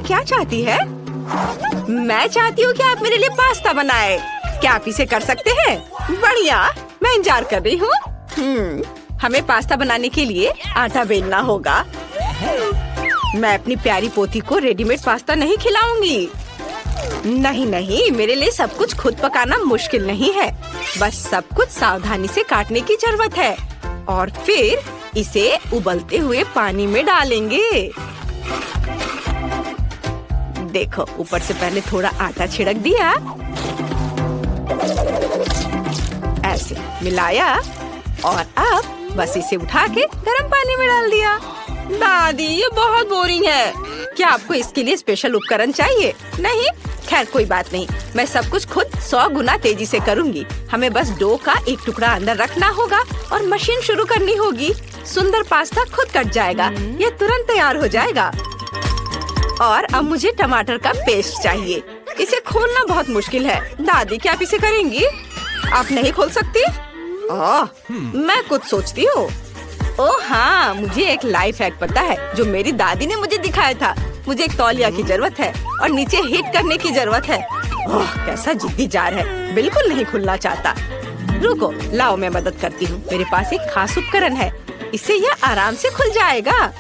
क्या चाहती है? मैं चाहती हूँ कि आप मेरे लिए पास्ता बनाए। क्या आप इसे कर सकते हैं? बढ़िया, मैं इंतजार कर रही हूँ। हमें पास्ता बनाने के लिए आटा बेलना होगा। मैं अपनी प्यारी पोती को रेडीमेड पास्ता नहीं खिलाऊंगी। नहीं नहीं, मेरे लिए सब कुछ खुद पकाना मुश्किल नहीं है। बस सब कुछ सावधानी से काटने की जरूरत है और फिर इसे उबलते हुए पानी में डालेंगे। देखो, ऊपर से पहले थोड़ा आटा छिड़क दिया, ऐसे मिलाया और अब बस इसे उठा के गर्म पानी में डाल दिया। दादी, ये बहुत बोरिंग है। क्या आपको इसके लिए स्पेशल उपकरण चाहिए? नहीं, खैर कोई बात नहीं, मैं सब कुछ खुद 100 गुना तेजी से करूंगी। हमें बस डो का एक टुकड़ा अंदर रखना होगा और मशीन शुरू करनी होगी। सुंदर पास्ता खुद कट जाएगा। ये तुरंत तैयार हो जाएगा। और अब मुझे टमाटर का पेस्ट चाहिए। इसे खोलना बहुत मुश्किल है। दादी, क्या आप इसे करेंगी? आप नहीं खोल सकती? मैं कुछ सोचती हूँ। ओह हाँ, मुझे एक लाइफ हैक पता है जो मेरी दादी ने मुझे दिखाया था। मुझे एक तौलिया की जरूरत है और नीचे हिट करने की जरूरत है। ओह, कैसा जिद्दी जार है, बिल्कुल नहीं खुलना चाहता। रुको, लाओ मैं मदद करती हूँ। मेरे पास एक खास उपकरण है, इससे यह आराम से खुल जाएगा।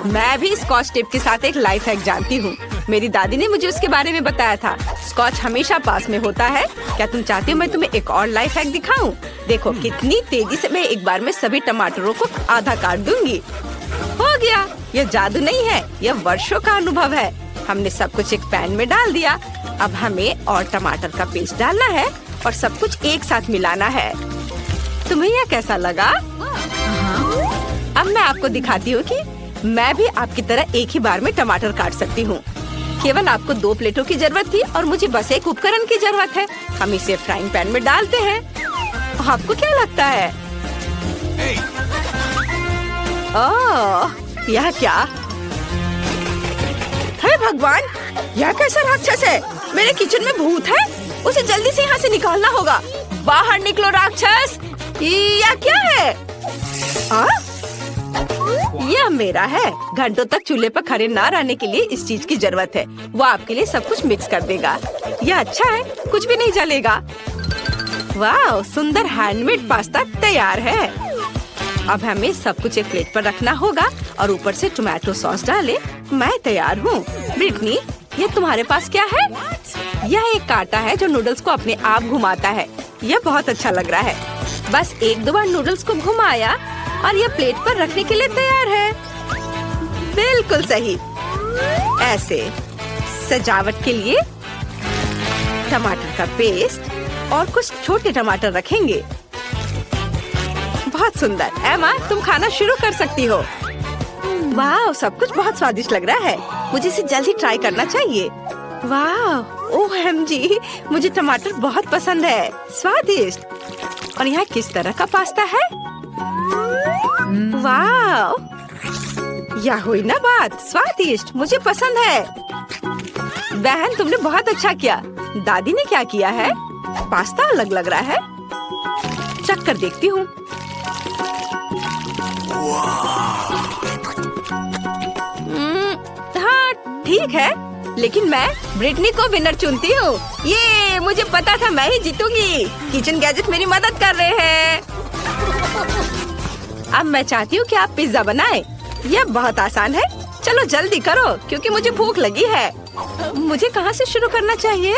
मैं भी स्कॉच टेप के साथ एक लाइफ हैक जानती हूँ। मेरी दादी ने मुझे उसके बारे में बताया था। स्कॉच हमेशा पास में होता है। क्या तुम चाहती हो मैं तुम्हें एक और लाइफ हैक दिखाऊं? देखो कितनी तेजी से मैं एक बार में सभी टमाटरों को आधा काट दूंगी। हो गया, यह जादू नहीं है, यह वर्षों का अनुभव है। हमने सब कुछ एक पैन में डाल दिया। अब हमें और टमाटर का पेस्ट डालना है और सब कुछ एक साथ मिलाना है। तुम्हें यह कैसा लगा? अब मैं आपको दिखाती हूँ कि मैं भी आपकी तरह एक ही बार में टमाटर काट सकती हूँ। केवल आपको 2 प्लेटों की जरूरत थी और मुझे बस एक उपकरण की जरूरत है। हम इसे फ्राइंग पैन में डालते हैं। आपको क्या लगता है? ओह, यह क्या? हे भगवान, यह कैसा राक्षस है? मेरे किचन में भूत है। उसे जल्दी से यहाँ से निकालना होगा। बाहर निकलो राक्षस। यह क्या है? यह मेरा है। घंटों तक चूल्हे पर खड़े ना रहने के लिए इस चीज की जरूरत है। वो आपके लिए सब कुछ मिक्स कर देगा। यह अच्छा है, कुछ भी नहीं जलेगा। वाह, सुंदर हैंडमेड पास्ता तैयार है। अब हमें सब कुछ एक प्लेट पर रखना होगा और ऊपर से टोमेटो सॉस डाले। मैं तैयार हूँ। ब्रिटनी, ये तुम्हारे पास क्या है? यह एक कांटा है जो नूडल्स को अपने आप घुमाता है। यह बहुत अच्छा लग रहा है। बस 1-2 बार नूडल्स को घुमाया और यह प्लेट पर रखने के लिए तैयार है। बिल्कुल सही। ऐसे सजावट के लिए टमाटर का पेस्ट और कुछ छोटे टमाटर रखेंगे। बहुत सुंदर। एमा, तुम खाना शुरू कर सकती हो। वाह, सब कुछ बहुत स्वादिष्ट लग रहा है। मुझे इसे जल्दी ट्राई करना चाहिए। वाह, OMG, मुझे टमाटर बहुत पसंद है। स्वादिष्ट। और यहाँ किस तरह का पास्ता है? वाह, यह हुई ना बात। स्वादिष्ट, मुझे पसंद है। बहन, तुमने बहुत अच्छा किया। दादी ने क्या किया है? पास्ता अलग लग रहा है। चख कर देखती हूँ। हाँ, ठीक है, लेकिन मैं ब्रिटनी को विनर चुनती हूँ। ये मुझे पता था मैं ही जीतूंगी। किचन गैजेट मेरी मदद कर रहे हैं। अब मैं चाहती हूँ कि आप पिज्जा बनाएं। यह बहुत आसान है। चलो जल्दी करो क्योंकि मुझे भूख लगी है। मुझे कहाँ से शुरू करना चाहिए?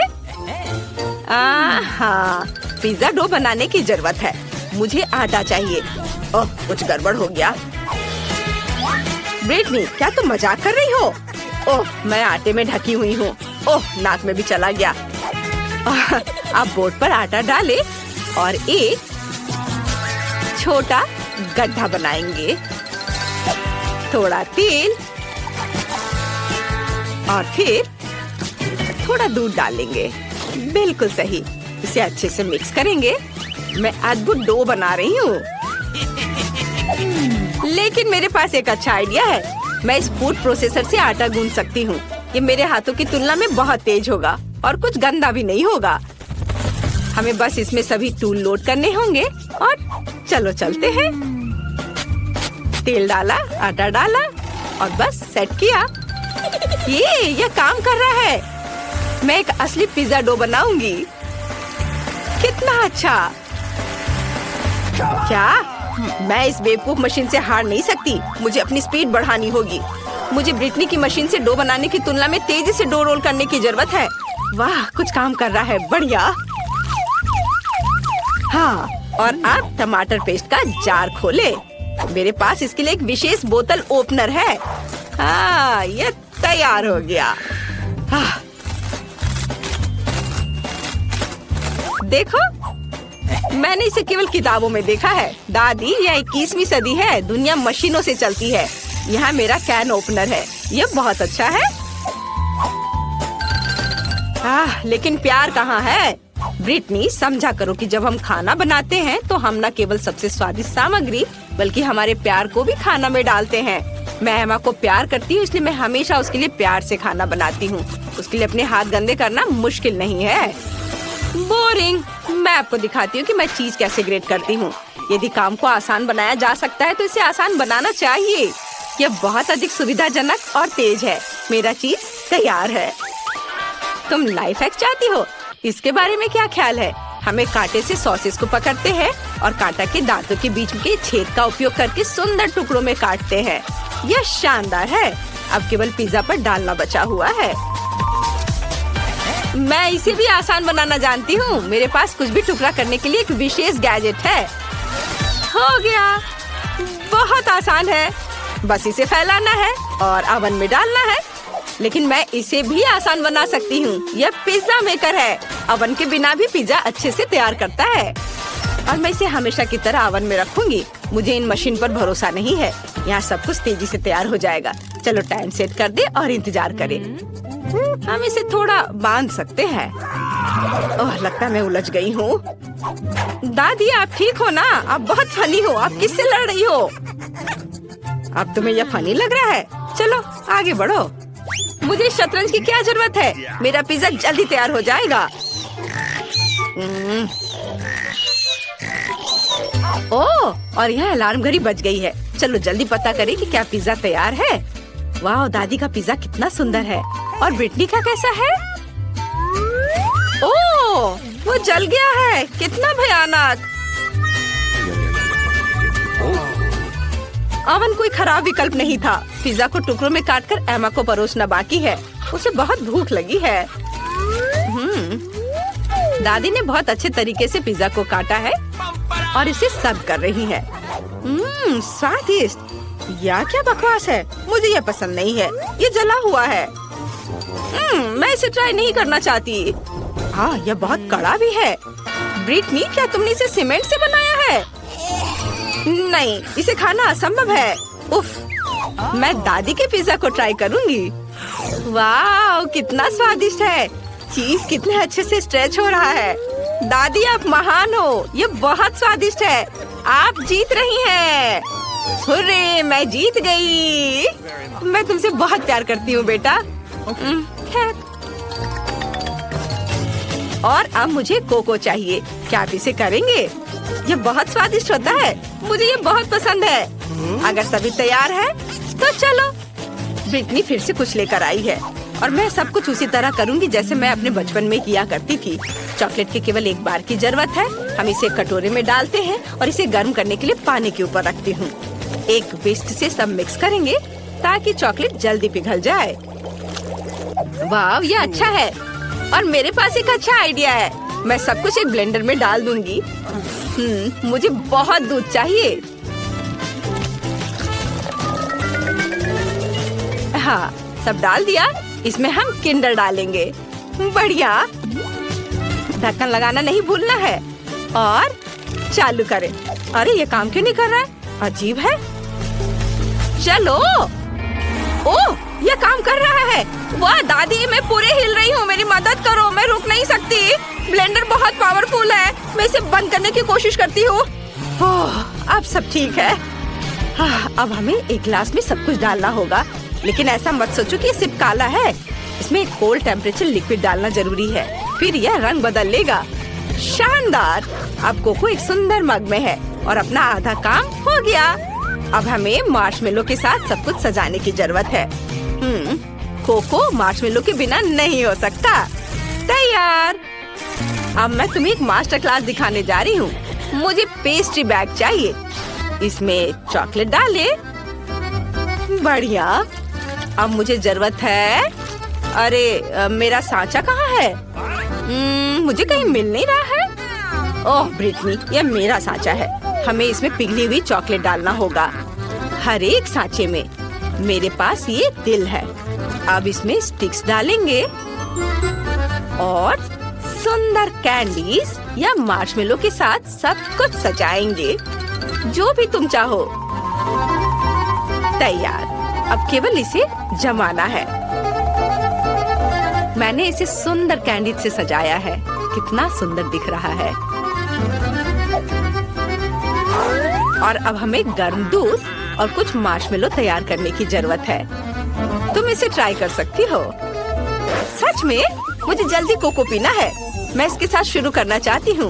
हाँ, पिज्जा डो बनाने की जरूरत है। मुझे आटा चाहिए। ओह, कुछ गड़बड़ हो गया। ब्रिटनी, क्या तुम मजाक कर रही हो? ओह, मैं आटे में ढकी हुई हूँ। ओह, नाक में भी चला गया। अब बोर्ड पर आटा डालें और एक छोटा गड्ढा बनाएंगे। थोड़ा तेल और फिर थोड़ा दूध डालेंगे। बिल्कुल सही। इसे अच्छे से मिक्स करेंगे। मैं अद्भुत डो बना रही हूँ। लेकिन मेरे पास एक अच्छा आइडिया है। मैं इस फूड प्रोसेसर से आटा गूंद सकती हूँ। ये मेरे हाथों की तुलना में बहुत तेज होगा और कुछ गंदा भी नहीं होगा। हमें बस इसमें सभी टूल लोड करने होंगे और चलो चलते हैं। तेल डाला, आटा डाला और बस सेट किया। ये काम कर रहा है। मैं एक असली पिज्जा डो बनाऊंगी। कितना अच्छा। क्या मैं इस बेवकूफ मशीन से हार नहीं सकती। मुझे अपनी स्पीड बढ़ानी होगी। मुझे ब्रिटनी की मशीन से डो बनाने की तुलना में तेजी से डो रोल करने की जरूरत है। वाह, कुछ काम कर रहा है। बढ़िया। हाँ, और अब टमाटर पेस्ट का जार खोले। मेरे पास इसके लिए एक विशेष बोतल ओपनर है। हाँ, ये तैयार हो गया। हाँ। देखो, मैंने इसे केवल किताबों में देखा है। दादी, यह 21वीं सदी है। दुनिया मशीनों से चलती है। यहाँ मेरा कैन ओपनर है। यह बहुत अच्छा है। लेकिन प्यार कहाँ है? ब्रिटनी, समझा करो कि जब हम खाना बनाते हैं तो हम न केवल सबसे स्वादिष्ट सामग्री बल्कि हमारे प्यार को भी खाना में डालते हैं। मैं एमा को प्यार करती हूँ, इसलिए मैं हमेशा उसके लिए प्यार से खाना बनाती हूँ। उसके लिए अपने हाथ गंदे करना मुश्किल नहीं है। बोरिंग। मैं आपको दिखाती हूँ कि मैं चीज कैसे ग्रेट करती हूँ। यदि काम को आसान बनाया जा सकता है तो इसे आसान बनाना चाहिए। यह बहुत अधिक सुविधाजनक और तेज है। मेरा चीज तैयार है। तुम लाइफ हैक चाहती हो? इसके बारे में क्या ख्याल है? हमें कांटे से सॉसेस को पकड़ते हैं और कांटा के दांतों के बीच के छेद का उपयोग करके सुंदर टुकड़ों में काटते हैं। यह शानदार है। अब केवल पिज्जा पर डालना बचा हुआ है। मैं इसे भी आसान बनाना जानती हूँ। मेरे पास कुछ भी टुकड़ा करने के लिए एक विशेष गैजेट है। हो गया। बहुत आसान है। बस इसे फैलाना है और ओवन में डालना है। लेकिन मैं इसे भी आसान बना सकती हूँ। यह पिज्जा मेकर है। ओवन के बिना भी पिज्जा अच्छे से तैयार करता है। और मैं इसे हमेशा की तरह ओवन में रखूंगी। मुझे इन मशीन पर भरोसा नहीं है। यहाँ सब कुछ तेजी से तैयार हो जाएगा। चलो टाइम सेट कर दे और इंतजार करें। हम इसे थोड़ा बांध सकते हैं। ओह, लगता है मैं उलझ गई हूँ। दादी, आप ठीक हो ना? आप बहुत फनी हो। आप किससे लड़ रही हो? अब तुम्हें यह फनी लग रहा है? चलो आगे बढ़ो। मुझे शतरंज की क्या जरूरत है? मेरा पिज्जा जल्दी तैयार हो जाएगा। ओह, और यह अलार्म घड़ी बज गई है। चलो जल्दी पता करें कि क्या पिज्जा तैयार है। वाह, दादी का पिज्जा कितना सुंदर है। और ब्रिटनी का कैसा है? ओह, वो जल गया है। कितना भयानक। ओवन कोई खराब विकल्प नहीं था। पिज्जा को टुकड़ों में काटकर एमा को परोसना बाकी है। उसे बहुत भूख लगी है। दादी ने बहुत अच्छे तरीके से पिज्जा को काटा है और इसे सर्व कर रही है। स्वादिष्ट। यह क्या बकवास है? मुझे यह पसंद नहीं है। ये जला हुआ है। मैं इसे ट्राई नहीं करना चाहती। हाँ, यह बहुत कड़ा भी है। ब्रिटनी, क्या तुमने इसे सीमेंट से बनाया है? नहीं, इसे खाना असंभव है। उफ, मैं दादी के पिज्जा को ट्राई करूंगी। वाह, कितना स्वादिष्ट है। चीज कितने अच्छे से स्ट्रेच हो रहा है। दादी, आप महान हो। ये बहुत स्वादिष्ट है। आप जीत रही हैं। हुर्रे, मैं जीत गई। मैं तुमसे बहुत प्यार करती हूँ बेटा। खैर, और अब मुझे कोको चाहिए। क्या आप इसे करेंगे? ये बहुत स्वादिष्ट होता है। मुझे ये बहुत पसंद है। अगर सभी तैयार है तो चलो। ब्रिटनी फिर से कुछ लेकर आई है और मैं सब कुछ उसी तरह करूंगी जैसे मैं अपने बचपन में किया करती थी। चॉकलेट की केवल एक बार की जरूरत है। हम इसे कटोरे में डालते हैं और इसे गर्म करने के लिए पानी के ऊपर रखती हूँ। एक विस्क से सब मिक्स करेंगे ताकि चॉकलेट जल्दी पिघल जाए। वाह, ये अच्छा है। और मेरे पास एक अच्छा आइडिया है। मैं सब कुछ एक ब्लेंडर में डाल दूंगी। मुझे बहुत दूध चाहिए। हाँ, सब डाल दिया। इसमें हम किंडर डालेंगे। बढ़िया। ढक्कन लगाना नहीं भूलना है और चालू करें। अरे, ये काम क्यों नहीं कर रहा है? अजीब है। चलो। ओह, ये काम कर रहा है। वाह दादी, मैं पूरे हिल रही हूँ। मेरी मदद करो, मैं रुक नहीं सकती। ब्लेंडर बहुत पावरफुल है। मैं इसे बंद करने की कोशिश करती हूँ। अब सब ठीक है। अब हमें एक गिलास में सब कुछ डालना होगा, लेकिन ऐसा मत सोचो कि ये सिर्फ काला है। इसमें एक कोल्ड टेम्परेचर लिक्विड डालना जरूरी है, फिर यह रंग बदल लेगा। शानदार। अब कोको एक सुंदर मग में है और अपना आधा काम हो गया। अब हमें मार्शमेलो के साथ सब कुछ सजाने की जरूरत है। कोको मार्शमेलो के बिना नहीं हो सकता। तैयार। अब मैं तुम्हें एक मास्टर क्लास दिखाने जा रही हूँ। मुझे पेस्ट्री बैग चाहिए। इसमें चॉकलेट डाले। बढ़िया। अब मुझे जरूरत है, अरे मेरा सांचा कहाँ है? मुझे कहीं मिल नहीं रहा है। ओह ब्रिटनी, यह मेरा सांचा है। हमें इसमें पिघली हुई चॉकलेट डालना होगा। हर एक सांचे में। मेरे पास ये दिल है। अब इसमें स्टिक्स डालेंगे और सुंदर कैंडीज या मार्शमेलो के साथ सब कुछ सजाएंगे, जो भी तुम चाहो। तैयार। अब केवल इसे जमाना है। मैंने इसे सुंदर कैंडी से सजाया है। कितना सुंदर दिख रहा है। और अब हमें गर्म दूध और कुछ मार्शमेलो तैयार करने की जरूरत है। तुम इसे ट्राई कर सकती हो। सच में मुझे जल्दी कोको पीना है। मैं इसके साथ शुरू करना चाहती हूँ।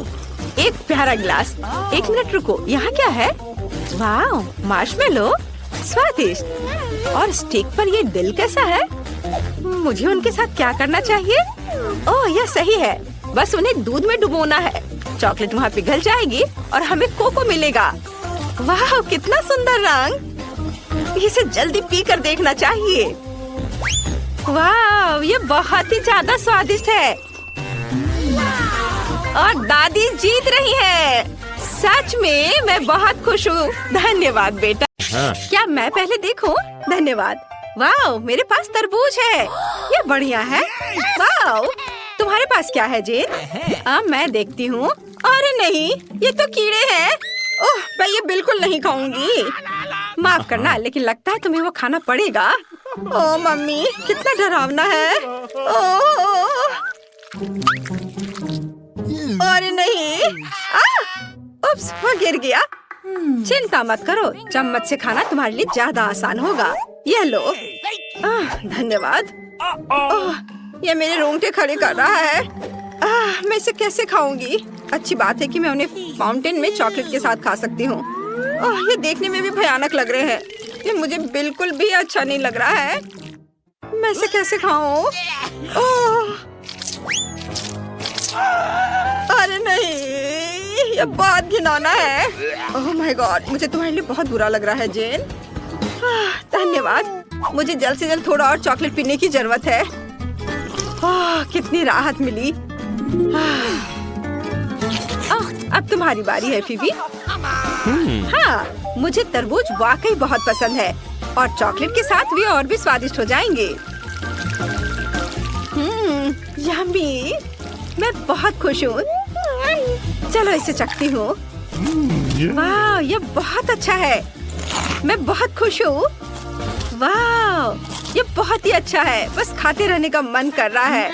एक प्यारा गिलास। एक मिनट रुको, यहाँ क्या है? वाह, मार्शमेलो, स्वादिष्ट। और स्टिक पर ये दिल कैसा है? मुझे उनके साथ क्या करना चाहिए? ओह, यह सही है। बस उन्हें दूध में डुबोना है। चॉकलेट वहाँ पिघल जाएगी और हमें कोको मिलेगा। वाह, कितना सुंदर रंग। इसे जल्दी पी कर देखना चाहिए। वाह, ये बहुत ही ज्यादा स्वादिष्ट है। और दादी जीत रही है। सच में मैं बहुत खुश हूँ। धन्यवाद बेटा। क्या मैं पहले देखूं? धन्यवाद। वाह, मेरे पास तरबूज है। ये बढ़िया है। वाह, तुम्हारे पास क्या है जेन? अब मैं देखती हूँ। अरे नहीं, ये तो कीड़े हैं। ओह, मैं ये बिल्कुल नहीं खाऊंगी। माफ करना, लेकिन लगता है तुम्हें वो खाना पड़ेगा। ओह मम्मी, कितना डरावना है। ओह, अरे नहीं। उप्स, वो गिर गया। चिंता मत करो, चम्मच से खाना तुम्हारे लिए ज्यादा आसान होगा। ये लो। धन्यवाद। ये मेरे रोंगटे खड़े कर रहा है। मैं इसे कैसे खाऊंगी? अच्छी बात है कि मैं उन्हें फाउंटेन में चॉकलेट के साथ खा सकती हूँ। ये देखने में भी भयानक लग रहे हैं। ये मुझे बिल्कुल भी अच्छा नहीं लग रहा है। मैं इसे कैसे खाऊं? अरे नहीं, ये बहुत घिनौना है। ओह माय गॉड, मुझे तुम्हारे लिए बहुत बुरा लग रहा है जेन। धन्यवाद। मुझे जल्द से जल्द थोड़ा और चॉकलेट पीने की जरूरत है। कितनी राहत मिली। अब तुम्हारी बारी है फीबी। हाँ, मुझे तरबूज वाकई बहुत पसंद है और चॉकलेट के साथ वे और भी स्वादिष्ट हो जाएंगे। यम्मी, मैं बहुत खुश हूँ। चलो इसे चखती हूँ। वाह, ये बहुत अच्छा है। मैं बहुत खुश हूँ। वाह, ये बहुत ही अच्छा है। बस खाते रहने का मन कर रहा है।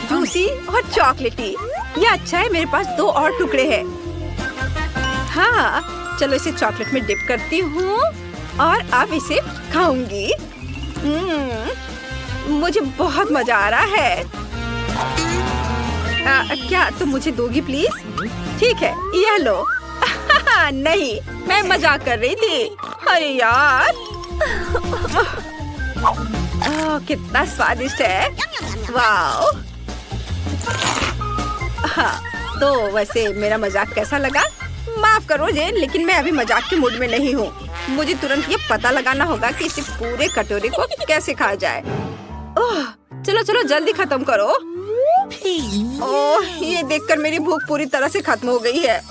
जूसी और चॉकलेटी। ये अच्छा है। मेरे पास 2 और टुकड़े हैं। हाँ, चलो इसे चॉकलेट में डिप करती हूँ और अब इसे खाऊंगी। मुझे बहुत मजा आ रहा है। क्या तुम मुझे दोगी प्लीज? ठीक है, यह लो। नहीं, मैं मजाक कर रही थी। अरे यार। कितना स्वादिष्ट है। वाह। हाँ, तो वैसे मेरा मजाक कैसा लगा? माफ करो जेन, लेकिन मैं अभी मजाक के मूड में नहीं हूँ। मुझे तुरंत ये पता लगाना होगा कि इसे पूरे कटोरे को कैसे खाया जाए। ओह, चलो चलो जल्दी खत्म करो। ओह, ये देखकर मेरी भूख पूरी तरह से खत्म हो गई है।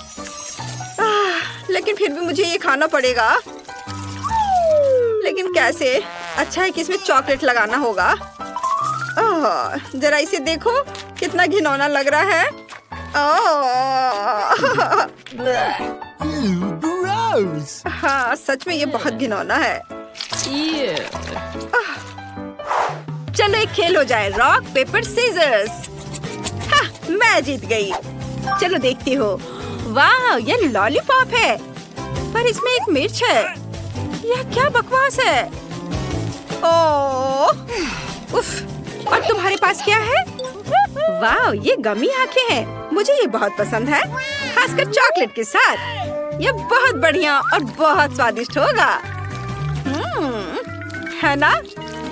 लेकिन फिर भी मुझे ये खाना पड़ेगा। लेकिन कैसे? अच्छा है कि इसमें चॉकलेट लगाना होगा। जरा इसे देखो, कितना घिनौना लग रहा है। हाँ, सच में ये बहुत घिनौना है। चलो एक खेल हो जाए। Rock paper scissors. मैं जीत गई। चलो देखती हो। वाह, ये लॉलीपॉप है, पर इसमें एक मिर्च है। यह क्या बकवास है। ओह, उफ। और तुम्हारे पास क्या है? वाह, ये गमी आंखें हैं। मुझे ये बहुत पसंद है, खासकर चॉकलेट के साथ। ये बहुत बढ़िया और बहुत स्वादिष्ट होगा। है ना?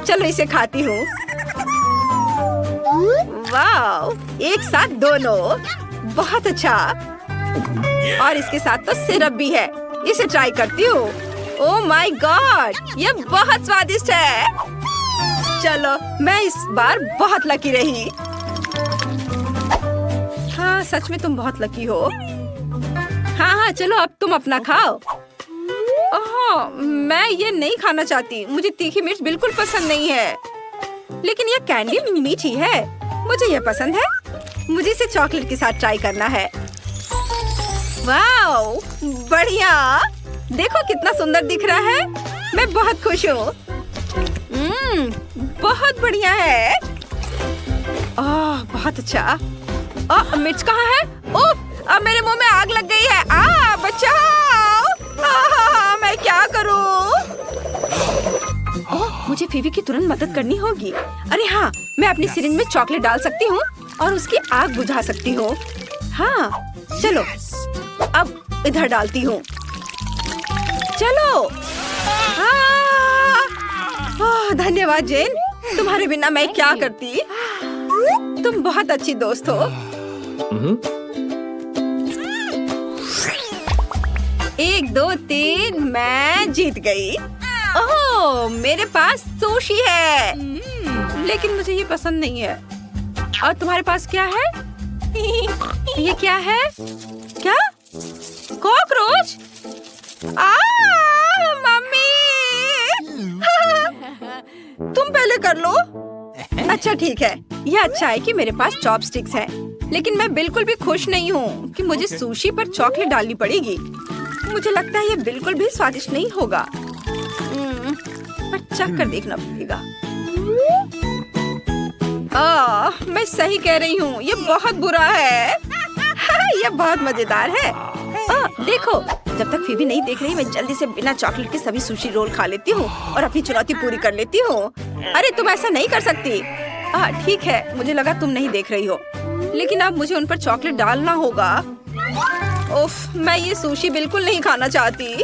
चलो इसे खाती हूँ। वाह, एक साथ दोनों, बहुत अच्छा। और इसके साथ तो सिरप भी है, इसे ट्राई करती हूँ। ओह माय गॉड, ये बहुत स्वादिष्ट है। चलो, मैं इस बार बहुत लकी रही। हाँ, सच में तुम बहुत लकी हो। हाँ, चलो अब तुम अपना खाओ। ओह, मैं ये नहीं खाना चाहती, मुझे तीखी मिर्च बिल्कुल पसंद नहीं है। लेकिन ये कैंडी मीठी है, मुझे ये पसंद है। मुझे इसे चॉकलेट के साथ ट्राई करना है। वाओ, बढ़िया, देखो कितना सुंदर दिख रहा है। मैं बहुत खुश हूँ। बहुत बढ़िया है। ओह, बहुत अच्छा। ओह, मिर्च कहाँ है? ओह, अब मेरे मुंह में आग लग गई है। बचाओ! मैं क्या करूँ? ओह, मुझे फीवी की तुरंत मदद करनी होगी। अरे हाँ, मैं अपनी सिरिंज में चॉकलेट डाल सकती हूँ और उसकी आग बुझा सकती हूँ। हाँ, चलो, अब इधर डालती हूँ। चलो। ओह, धन्यवाद जेन, तुम्हारे बिना मैं क्या करती। तुम बहुत अच्छी दोस्त हो। 1, 2, 3, मैं जीत गई। ओह, मेरे पास सुशी है, लेकिन मुझे ये पसंद नहीं है। और तुम्हारे पास क्या है? ये क्या है? क्या? कॉकरोच? मम्मी! तुम पहले कर लो। अच्छा ठीक है, यह अच्छा है कि मेरे पास चॉपस्टिक्स हैं, लेकिन मैं बिल्कुल भी खुश नहीं हूँ कि मुझे सुशी पर चॉकलेट डालनी पड़ेगी। मुझे लगता है ये बिल्कुल भी स्वादिष्ट नहीं होगा, पर चख कर देखना पड़ेगा। मैं सही कह रही हूँ, ये बहुत बुरा है। ये बहुत मजेदार है। देखो, जब तक फीवी नहीं देख रही, मैं जल्दी से बिना चॉकलेट के सभी सुशी रोल खा लेती हूँ और अपनी चुनौती पूरी कर लेती हूँ। अरे तुम ऐसा नहीं कर सकती। ठीक है, मुझे लगा तुम नहीं देख रही हो, लेकिन अब मुझे उन पर चॉकलेट डालना होगा। उफ, मैं ये सुशी बिल्कुल नहीं खाना चाहती।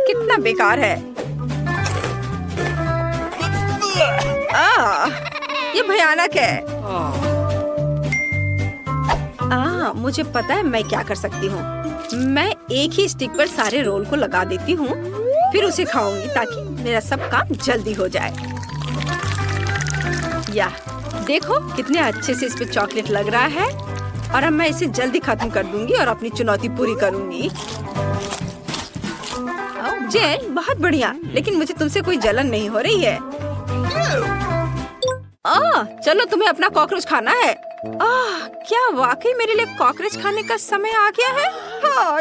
कितना बेकार है। ये भयानक है। मुझे पता है मैं क्या कर सकती हूँ। मैं एक ही स्टिक पर सारे रोल को लगा देती हूँ, फिर उसे खाऊंगी ताकि मेरा सब काम जल्दी हो जाए। या देखो कितने अच्छे से इस पे चॉकलेट लग रहा है, और अब मैं इसे जल्दी खत्म कर दूंगी और अपनी चुनौती पूरी करूंगी। जेन, बहुत बढ़िया, लेकिन मुझे तुमसे कोई जलन नहीं हो रही है। चलो, तुम्हें अपना कॉकरोच खाना है। क्या वाकई मेरे लिए कॉकरोच खाने का समय आ गया है?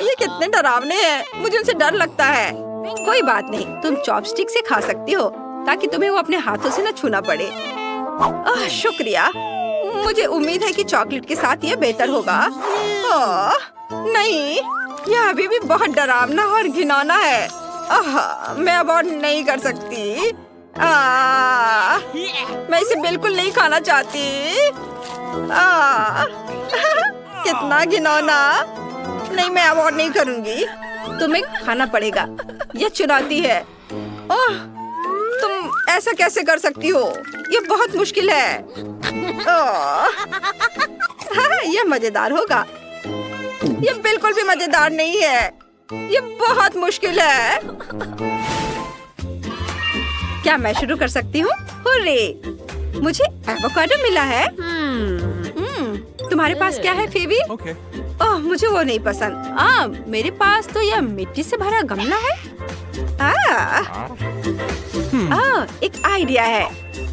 ये कितने डरावने हैं, मुझे उनसे डर लगता है। कोई बात नहीं, तुम चॉपस्टिक से खा सकती हो ताकि तुम्हें वो अपने हाथों से न छूना पड़े। शुक्रिया, मुझे उम्मीद है कि चॉकलेट के साथ ये बेहतर होगा। नहीं, यह अभी भी बहुत डरावना और घिनौना है। मैं अब और नहीं कर सकती। मैं इसे बिल्कुल नहीं खाना चाहती। कितना घिनौना। नहीं, मैं अब और नहीं करूँगी। तुम्हें खाना पड़ेगा, यह चुनौती है। तुम ऐसा कैसे कर सकती हो? ये बहुत मुश्किल है। यह मजेदार होगा। यह बिल्कुल भी मजेदार नहीं है, ये बहुत मुश्किल है। क्या मैं शुरू कर सकती हूँ? हुर्रे! मुझे एवोकाडो मिला है। तुम्हारे पास क्या है फेवी? ओह, मुझे वो नहीं पसंद। मेरे पास तो यह मिट्टी से भरा गमला है। एक आइडिया है।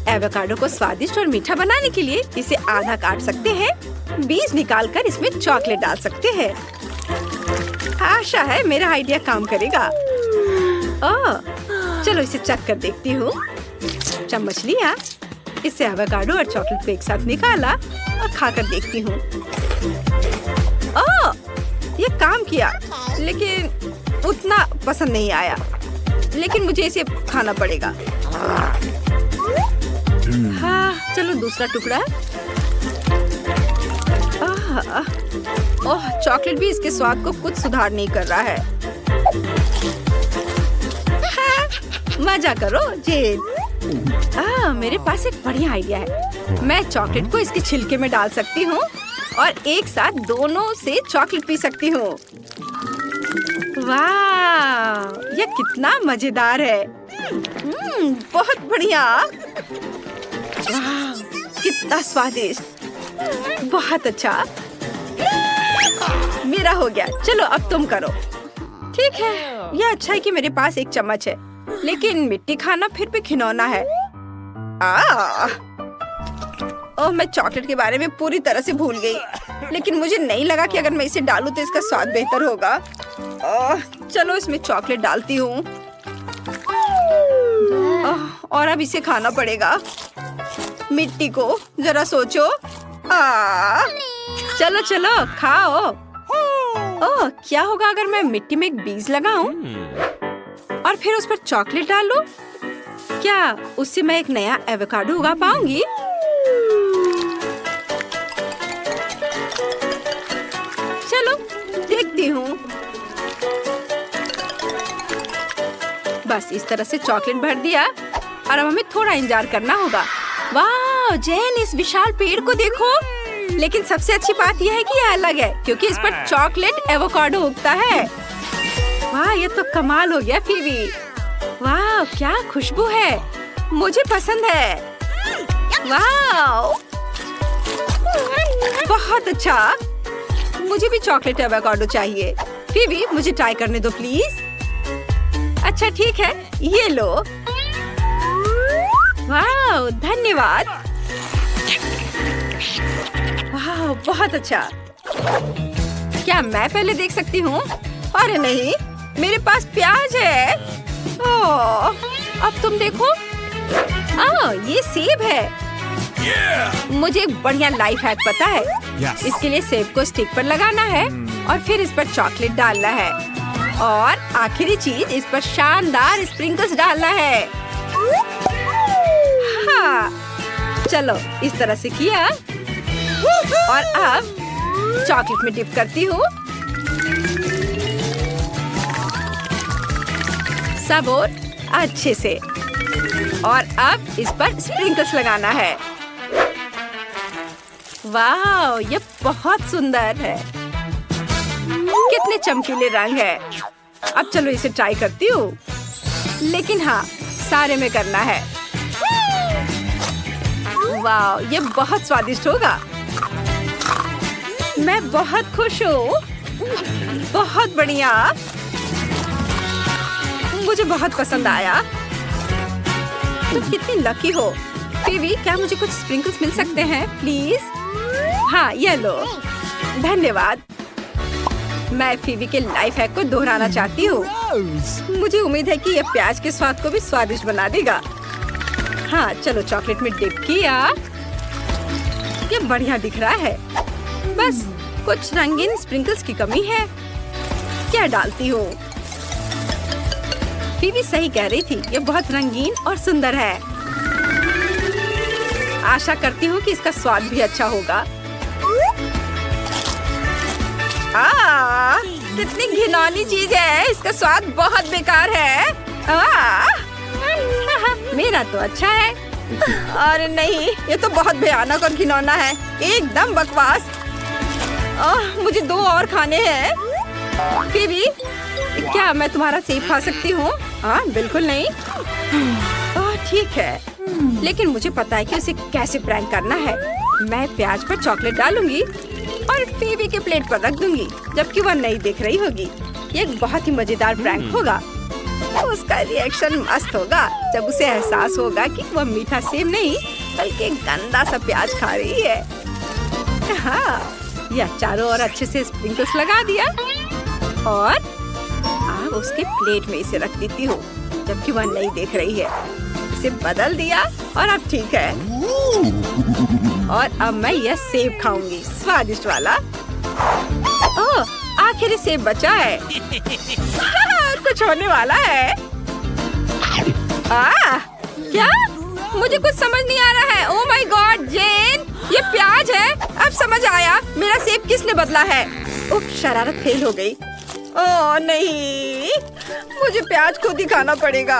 एवोकाडो को स्वादिष्ट और मीठा बनाने के लिए इसे आधा काट सकते हैं, बीज निकालकर इसमें चॉकलेट डाल सकते हैं। आशा है मेरा आइडिया काम करेगा। चलो इसे चख कर देखती हूँ। चम्मच लिया, इससे एवोकाडो और चॉकलेट को एक साथ निकाला और खाकर देखती हूँ। ये काम किया, लेकिन उतना पसंद नहीं आया। लेकिन मुझे इसे खाना पड़ेगा। हाँ, चलो दूसरा टुकड़ा। चॉकलेट भी इसके स्वाद को कुछ सुधार नहीं कर रहा है। हाँ, मजा करो जेन। मेरे पास एक बढ़िया आइडिया है। मैं चॉकलेट को इसके छिलके में डाल सकती हूँ और एक साथ दोनों से चॉकलेट पी सकती हूँ। वाह, ये कितना मजेदार है। बहुत बढ़िया। वाह, कितना स्वादिष्ट। बहुत अच्छा। मेरा हो गया। चलो अब तुम करो। ठीक है, यह अच्छा है कि मेरे पास एक चम्मच है, लेकिन मिट्टी खाना फिर भी घिनौना है। ओह, मैं चॉकलेट के बारे में पूरी तरह से भूल गई, लेकिन मुझे नहीं लगा कि अगर मैं इसे डालूं तो इसका स्वाद बेहतर होगा। चलो इसमें चॉकलेट डालती हूँ और अब इसे खाना पड़ेगा। मिट्टी को जरा सोचो। चलो चलो खाओ। ओह, क्या होगा अगर मैं मिट्टी में एक बीज लगाऊं और फिर उस पर चॉकलेट डालूं? क्या उससे मैं एक नया एवोकाडो उगा पाऊंगी? चलो देखती हूँ। बस इस तरह से चॉकलेट भर दिया और अब हमें थोड़ा इंतजार करना होगा। वाह जैन, इस विशाल पेड़ को देखो। लेकिन सबसे अच्छी बात यह है कि यह अलग है क्योंकि इस पर चॉकलेट एवोकाडो उगता है। वाह, ये तो कमाल हो गया फीवी। वाह, क्या खुशबू है, मुझे पसंद है। वाह, बहुत अच्छा। मुझे भी चॉकलेट एवोकाडो चाहिए। फीवी, मुझे ट्राई करने दो प्लीज। अच्छा ठीक है, ये लो। वाह, धन्यवाद। वाह, बहुत अच्छा। क्या मैं पहले देख सकती हूँ? अरे नहीं, मेरे पास प्याज है। ओह, अब तुम देखो। ये सेब है। मुझे एक बढ़िया लाइफ हैक पता है। इसके लिए सेब को स्टिक पर लगाना है और फिर इस पर चॉकलेट डालना है और आखिरी चीज इस पर शानदार स्प्रिंकल्स डालना है। हाँ, चलो इस तरह से किया और अब चॉकलेट में डिप करती हूँ। सब और अच्छे से। और अब इस पर स्प्रिंकल्स लगाना है। वाह, ये बहुत सुंदर है। कितने चमकीले रंग है। अब चलो इसे ट्राई करती हूँ, लेकिन हाँ, सारे में करना है। वाह, ये बहुत स्वादिष्ट होगा। मैं बहुत खुश हूँ। बहुत बढ़िया, मुझे बहुत पसंद आया। तुम कितनी लकी हो। फीवी, क्या मुझे कुछ स्प्रिंकल्स मिल सकते हैं प्लीज? हाँ, ये लो। धन्यवाद। मैं फीवी के लाइफ हैक को दोहराना चाहती हूँ। मुझे उम्मीद है कि यह प्याज के स्वाद को भी स्वादिष्ट बना देगा। हाँ, चलो चॉकलेट में डिप किया। ये बढ़िया दिख रहा है। बस कुछ रंगीन स्प्रिंकल्स की कमी है। क्या डालती हूँ? फीवी सही कह रही थी, ये बहुत रंगीन और सुंदर है। आशा करती हूँ कि इसका स्वाद भी अच्छा होगा। कितनी घिनौनी चीज है। इसका स्वाद बहुत बेकार है। मेरा तो अच्छा है। अरे नहीं, ये तो बहुत भयानक और घिनौना है। एकदम बकवास। मुझे 2 और खाने हैं। फीवी, क्या मैं तुम्हारा सेब खा सकती हूँ? बिल्कुल नहीं। ठीक है, लेकिन मुझे पता है कि उसे कैसे प्रैंक करना है। मैं प्याज पर चॉकलेट डालूंगी और फीवी के प्लेट पर रख दूंगी, जबकि वह नहीं देख रही होगी। ये एक बहुत ही मजेदार प्रैंक होगा। उसका रिएक्शन मस्त होगा जब उसे एहसास होगा कि वह मीठा सेब नहीं बल्कि गंदा सा प्याज खा रही है। हाँ, यह चारों ओर अच्छे से स्प्रिंकल्स लगा दिया और अब उसके प्लेट में इसे रख देती हूँ, जबकि वह नहीं देख रही है। इसे बदल दिया और अब ठीक है। और अब मैं यह सेब खाऊंगी, स्वादिष्ट वाला। ओह, आखिरी सेब बचा है। कुछ होने वाला है। क्या? मुझे कुछ समझ नहीं आ रहा है। ओह माय गॉड जेन, ये प्याज है। अब समझ आया मेरा सेब किसने बदला है। उफ, शरारत फेल हो गई। ओह नहीं, मुझे प्याज खुद ही खाना पड़ेगा।